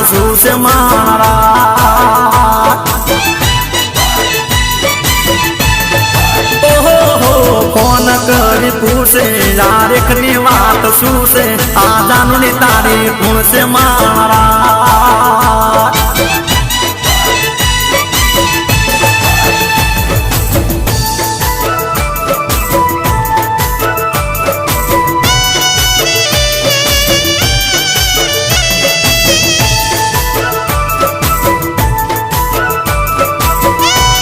શું છે મારા ફોન કરી પૂછે યારેખની વાત શું છે આ જાનુની તારી પૂછે મારા